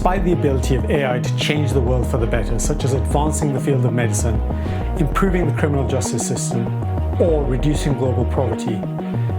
Despite the ability of AI to change the world for the better, such as advancing the field of medicine, improving the criminal justice system, or reducing global poverty,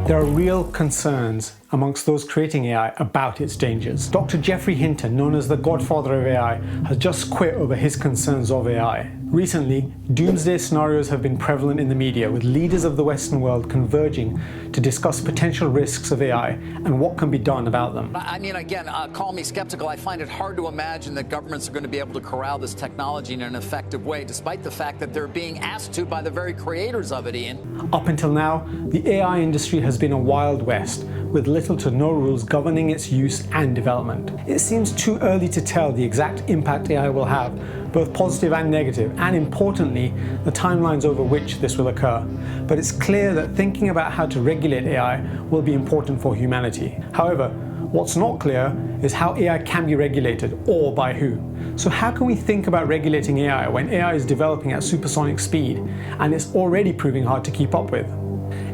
there are real concerns amongst those creating AI about its dangers. Dr. Jeffrey Hinton, known as the godfather of AI, has just quit over his concerns of AI. Recently, doomsday scenarios have been prevalent in the media, with leaders of the Western world converging to discuss potential risks of AI and what can be done about them. I mean, again, call me skeptical. I find it hard to imagine that governments are going to be able to corral this technology in an effective way, despite the fact that they're being asked to by the very creators of it, Ian. Up until now, the AI industry has been a wild west, with little to no rules governing its use and development. It seems too early to tell the exact impact AI will have, both positive and negative, and importantly, the timelines over which this will occur. But it's clear that thinking about how to regulate AI will be important for humanity. However, what's not clear is how AI can be regulated, or by who. So how can we think about regulating AI when AI is developing at supersonic speed and it's already proving hard to keep up with?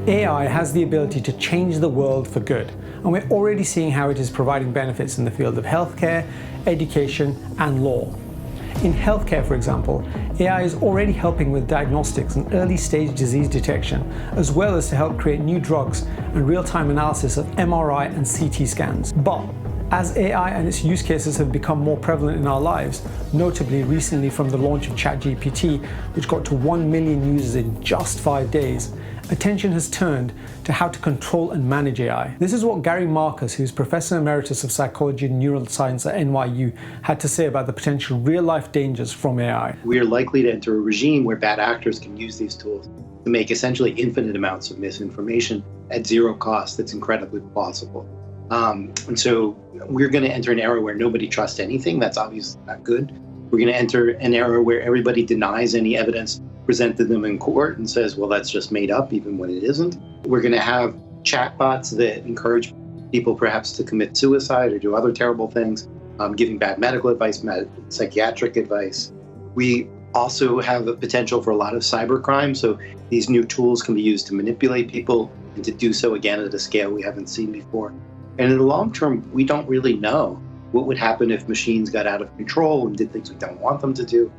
AI has the ability to change the world for good, and we're already seeing how it is providing benefits in the field of healthcare, education, and law. In healthcare, for example, AI is already helping with diagnostics and early-stage disease detection, as well as to help create new drugs and real-time analysis of MRI and CT scans. But as AI and its use cases have become more prevalent in our lives, notably recently from the launch of ChatGPT, which got to 1 million users in just 5 days, attention has turned to how to control and manage AI. This is what Gary Marcus, who's Professor Emeritus of Psychology and Neuroscience at NYU, had to say about the potential real-life dangers from AI. We are likely to enter a regime where bad actors can use these tools to make essentially infinite amounts of misinformation at zero cost. That's incredibly plausible. And so we're going to enter an era where nobody trusts anything. That's obviously not good. We're going to enter an era where everybody denies any evidence presented to them in court and says, well, that's just made up, even when it isn't. We're going to have chatbots that encourage people perhaps to commit suicide or do other terrible things, giving bad medical advice, psychiatric advice. We also have a potential for a lot of cybercrime. So these new tools can be used to manipulate people and to do so again at a scale we haven't seen before. And in the long term, we don't really know what would happen if machines got out of control and did things we don't want them to do.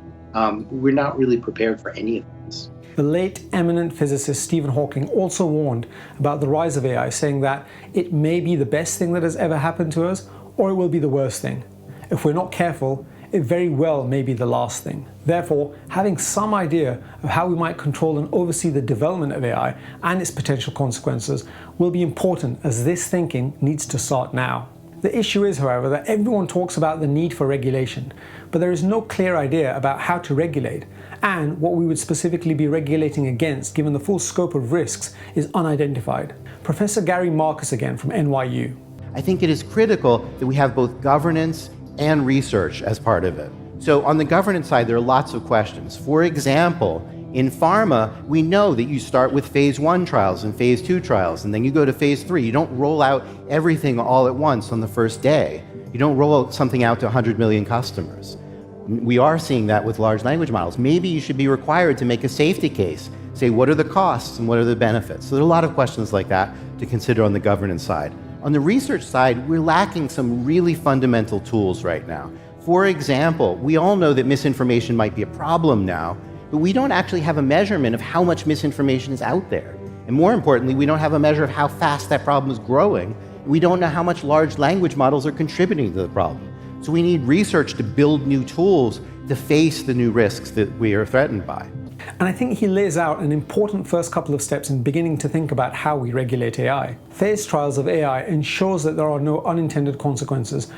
We're not really prepared for any of this. The late eminent physicist Stephen Hawking also warned about the rise of AI, saying that it may be the best thing that has ever happened to us, or it will be the worst thing. If we're not careful, it very well may be the last thing. Therefore, having some idea of how we might control and oversee the development of AI and its potential consequences will be important, as this thinking needs to start now. The issue is, however, that everyone talks about the need for regulation, but there is no clear idea about how to regulate, and what we would specifically be regulating against, given the full scope of risks, is unidentified. Professor Gary Marcus again from NYU. I think it is critical that we have both governance and research as part of it. So on the governance side, there are lots of questions. For example, in pharma, we know that you start with phase 1 trials and phase 2 trials, and then you go to phase 3. You don't roll out everything all at once on the first day. You don't roll something out to 100 million customers. We are seeing that with large language models. Maybe you should be required to make a safety case, say what are the costs and what are the benefits. So there are a lot of questions like that to consider on the governance side. On the research side, we're lacking some really fundamental tools right now. For example, we all know that misinformation might be a problem now, but we don't actually have a measurement of how much misinformation is out there. And more importantly, we don't have a measure of how fast that problem is growing. We don't know how much large language models are contributing to the problem. So we need research to build new tools to face the new risks that we are threatened by. And I think he lays out an important first couple of steps in beginning to think about how we regulate AI. Phased trials of AI ensures that there are no unintended consequences.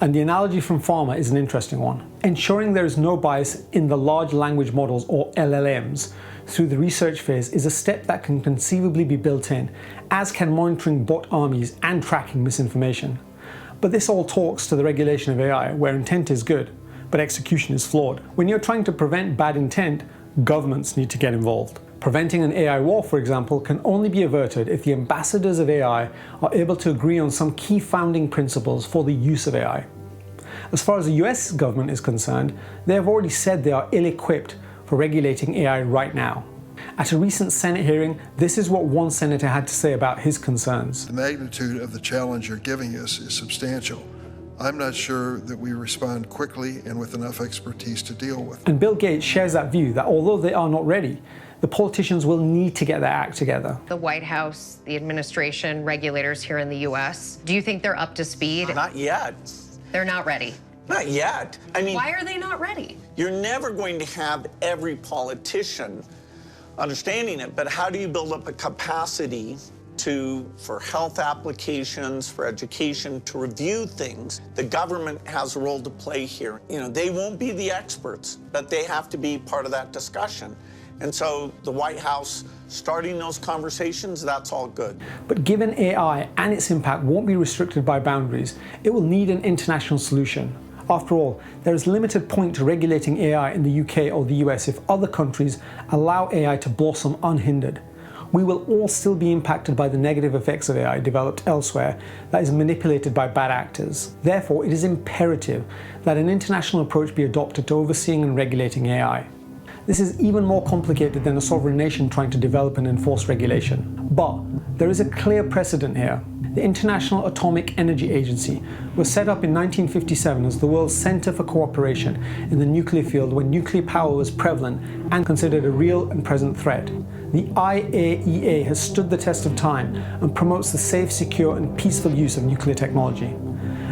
And the analogy from pharma is an interesting one. Ensuring there is no bias in the large language models, or LLMs, through the research phase is a step that can conceivably be built in, as can monitoring bot armies and tracking misinformation. But this all talks to the regulation of AI, where intent is good, but execution is flawed. When you're trying to prevent bad intent, governments need to get involved. Preventing an AI war, for example, can only be averted if the ambassadors of AI are able to agree on some key founding principles for the use of AI. As far as the US government is concerned, they have already said they are ill-equipped for regulating AI right now. At a recent Senate hearing, this is what one senator had to say about his concerns. The magnitude of the challenge you're giving us is substantial. I'm not sure that we respond quickly and with enough expertise to deal with it. And Bill Gates shares that view that although they are not ready, the politicians will need to get their act together. The White House, the administration, regulators here in the U.S., do you think they're up to speed? Not yet. They're not ready. Not yet. I mean, Why are they not ready? you're never going to have every politician understanding it, but how do you build up a capacity for health applications, for education, to review things? The government has a role to play here. You know, they won't be the experts, but they have to be part of that discussion. And so the White House starting those conversations, that's all good. But given AI and its impact won't be restricted by boundaries, it will need an international solution. After all, there is limited point to regulating AI in the UK or the US if other countries allow AI to blossom unhindered. We will all still be impacted by the negative effects of AI developed elsewhere that is manipulated by bad actors. Therefore, it is imperative that an international approach be adopted to overseeing and regulating AI. This is even more complicated than a sovereign nation trying to develop and enforce regulation. But there is a clear precedent here. The International Atomic Energy Agency was set up in 1957 as the world's center for cooperation in the nuclear field when nuclear power was prevalent and considered a real and present threat. The IAEA has stood the test of time and promotes the safe, secure, and peaceful use of nuclear technology.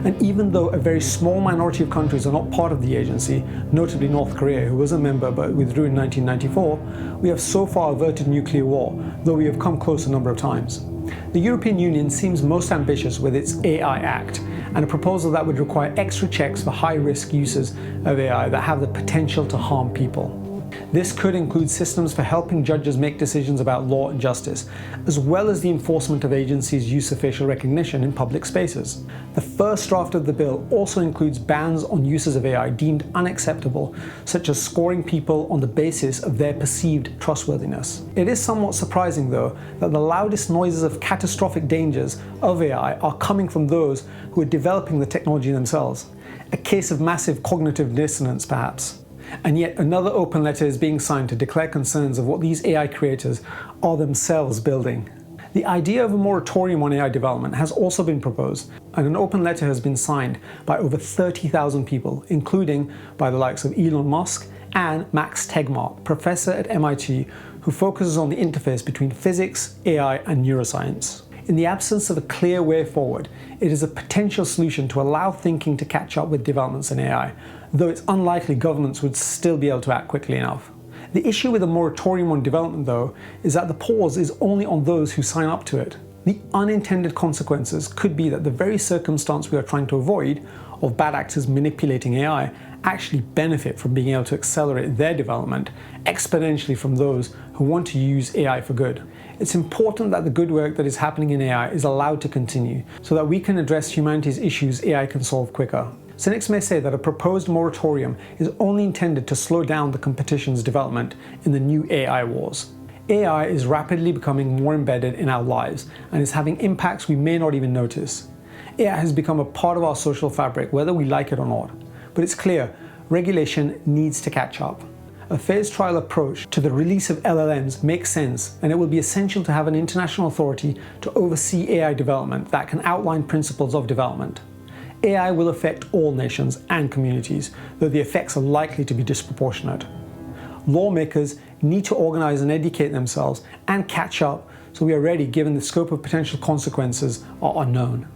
And even though a very small minority of countries are not part of the agency, notably North Korea, who was a member but withdrew in 1994, we have so far averted nuclear war, though we have come close a number of times. The European Union seems most ambitious with its AI Act, and a proposal that would require extra checks for high-risk uses of AI that have the potential to harm people. This could include systems for helping judges make decisions about law and justice, as well as the enforcement of agencies' use of facial recognition in public spaces. The first draft of the bill also includes bans on uses of AI deemed unacceptable, such as scoring people on the basis of their perceived trustworthiness. It is somewhat surprising, though, that the loudest noises of catastrophic dangers of AI are coming from those who are developing the technology themselves. A case of massive cognitive dissonance, perhaps. And yet another open letter is being signed to declare concerns of what these AI creators are themselves building. The idea of a moratorium on AI development has also been proposed, and an open letter has been signed by over 30,000 people, including by the likes of Elon Musk and Max Tegmark, professor at MIT, who focuses on the interface between physics, AI, and neuroscience. In the absence of a clear way forward, it is a potential solution to allow thinking to catch up with developments in AI, though it's unlikely governments would still be able to act quickly enough. The issue with a moratorium on development, though, is that the pause is only on those who sign up to it. The unintended consequences could be that the very circumstance we are trying to avoid, of bad actors manipulating AI, actually benefit from being able to accelerate their development exponentially from those who want to use AI for good. It's important that the good work that is happening in AI is allowed to continue so that we can address humanity's issues AI can solve quicker. Cynics may say that a proposed moratorium is only intended to slow down the competition's development in the new AI wars. AI is rapidly becoming more embedded in our lives and is having impacts we may not even notice. AI has become a part of our social fabric, whether we like it or not. But it's clear, regulation needs to catch up. A phased trial approach to the release of LLMs makes sense, and it will be essential to have an international authority to oversee AI development that can outline principles of development. AI will affect all nations and communities, though the effects are likely to be disproportionate. Lawmakers need to organize and educate themselves and catch up so we are ready given the scope of potential consequences are unknown.